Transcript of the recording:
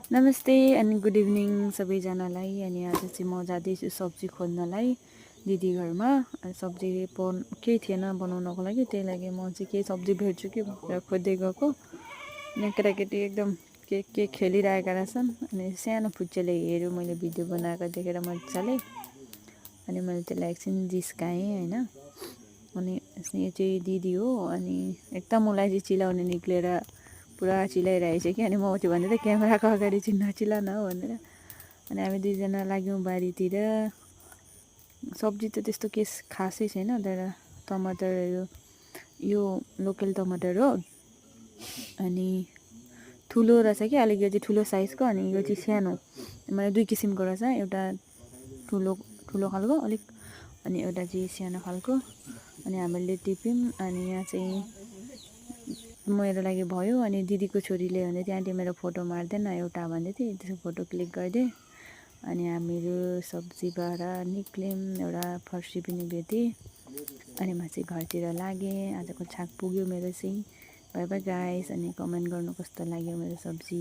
नमस्ते अनि good evening सबैजनालाई। अनि आज चाहिँ म जाँदैछु सब्जी खोज्नलाई दिदी घरमा। सब्जी केही थिएन बनाउनको लागि, त्यही लागि म चाहिँ केही सब्जी भेट्छु कि भनेर खोज्दै गएको। यहाँ केटाकेटी एकदम के खेलिरहेका रहेछन्। अनि सानो फुच्चेले हेऱ्यो मैले भिडियो बनाएको देखेर मजाले, अनि मैले त्यसलाई एकछिन जिस्काएँ होइन। अनि यो चाहिँ दिदी हो। अनि एकदम उसलाई चाहिँ चिलाउने निक्लेर पुरा चिलाइरहेछ कि। अनि म त्यो भन्दै थिएँ क्यामेराको अगाडि चाहिँ नचिला न भनेर। अनि हामी दुईजना लाग्यौँ बारीतिर। सब्जी त त्यस्तो केही खासै छैन, तर टमाटरहरू यो लोकल टमाटर हो। अनि ठुलो रहेछ कि अलिक, यो चाहिँ ठुलो साइजको, अनि यो चाहिँ सानो। मैले दुई किसिमको रहेछ, एउटा ठुलो खालको अलिक, अनि एउटा चाहिँ सानो खालको। अनि हामीले टिप्यौँ। अनि यहाँ चाहिँ मेरो लागि भयो। अनि दिदीको छोरीले भन्दै थियो आन्टी मेरो फोटो मार्दैन एउटा भन्दै थियो, त्यसको फोटो क्लिक गरिदिएँ। अनि हामीहरू सब्जीबाट निक्ल्यौँ, एउटा फर्सी पनि भेटेँ। अनि म चाहिँ घरतिर लागेँ। आजको छाक पुग्यो मेरो चाहिँ। By by guys. अनि कमेन्ट गर्नु कस्तो लाग्यो मेरो सब्जी।